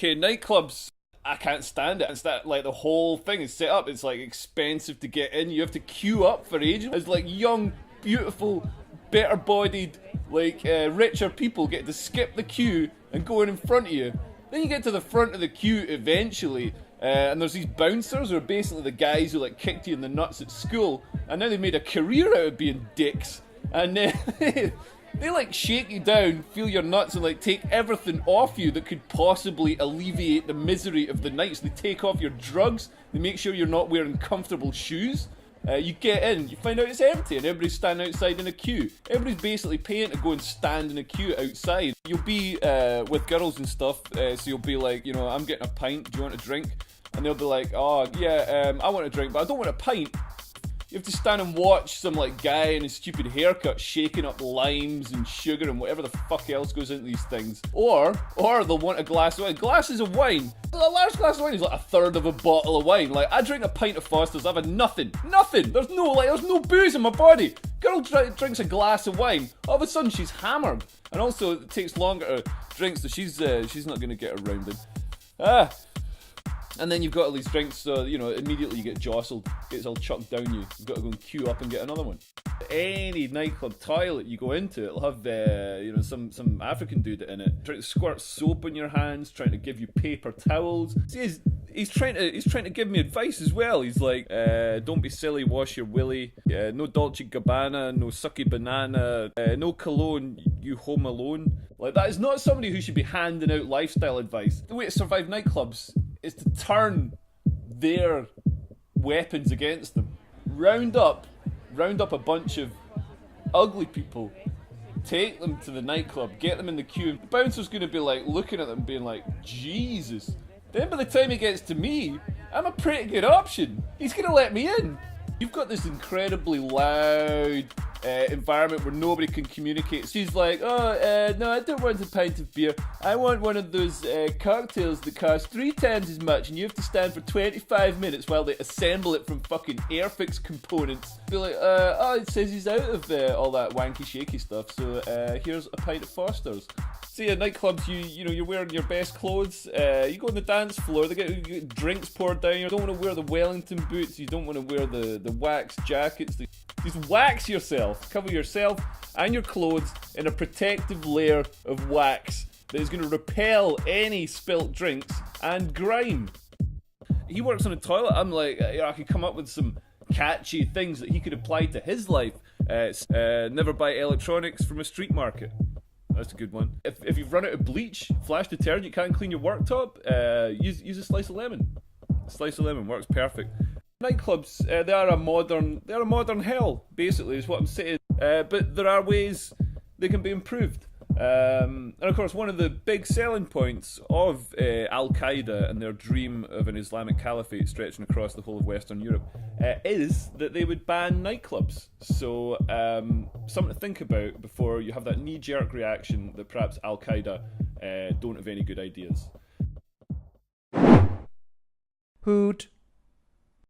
nightclubs, I can't stand it. It's that, like, the whole thing is set up. It's like expensive to get in. You have to queue up for ages. It's like young, beautiful, better bodied, like richer people get to skip the queue and go in front of you. Then you get to the front of the queue eventually, and there's these bouncers who are basically the guys who like kicked you in the nuts at school, and now they made a career out of being dicks. And they like shake you down, feel your nuts, and like take everything off you that could possibly alleviate the misery of the night. So they take off your drugs, they make sure you're not wearing comfortable shoes. You get in, you find out it's empty, and everybody's standing outside in a queue. Everybody's basically paying to go and stand in a queue outside. You'll be with girls and stuff, so you'll be like, you know, I'm getting a pint, do you want a drink? And they'll be like, oh yeah, I want a drink, but I don't want a pint. You have to stand and watch some like guy in his stupid haircut shaking up limes and sugar and whatever the fuck else goes into these things. Or they'll want a glass of wine. Glasses of wine. A large glass of wine is like a third of a bottle of wine. Like, I drink a pint of Foster's, I've had nothing. Nothing! There's no booze in my body. Girl drinks a glass of wine. All of a sudden she's hammered. And also it takes longer to drink, so she's not gonna get around it. And then you've got all these drinks, so, you know, immediately you get jostled, gets all chucked down you. You've got to go and queue up and get another one. Any nightclub toilet you go into, it'll have, you know, some African dude in it, trying to squirt soap on your hands, trying to give you paper towels. See, he's trying to give me advice as well. He's like, don't be silly, wash your willy. No Dolce Gabbana, no sucky banana, no cologne, you home alone. Like, that is not somebody who should be handing out lifestyle advice. The way to survive nightclubs is to turn their weapons against them. Round up a bunch of ugly people, take them to the nightclub, get them in the queue, and the bouncer's gonna be like looking at them being like, Jesus. Then by the time he gets to me, I'm a pretty good option. He's gonna let me in. You've got this incredibly loud environment where nobody can communicate. So he's like, oh, no, I don't want a pint of beer. I want one of those cocktails that cost 3 times as much, and you have to stand for 25 minutes while they assemble it from fucking Airfix components. Be like, oh, it says he's out of all that wanky shaky stuff, so here's a pint of Foster's. See, at nightclubs, you know, you're wearing your best clothes, you go on the dance floor, you get drinks poured down, you don't want to wear the Wellington boots, you don't want to wear the wax jackets, just wax yourself, cover yourself and your clothes in a protective layer of wax that is going to repel any spilt drinks and grime. He works on a toilet, I'm like, I could come up with some catchy things that he could apply to his life. Never buy electronics from a street market. That's a good one. If you've run out of bleach, flash detergent, you can't clean your worktop, use a slice of lemon. A slice of lemon works perfect. Nightclubs, they are a modern hell, basically, is what I'm saying. But there are ways they can be improved. And of course, one of the big selling points of Al-Qaeda and their dream of an Islamic caliphate stretching across the whole of Western Europe is that they would ban nightclubs. So, something to think about before you have that knee-jerk reaction that perhaps Al-Qaeda don't have any good ideas. Hoot.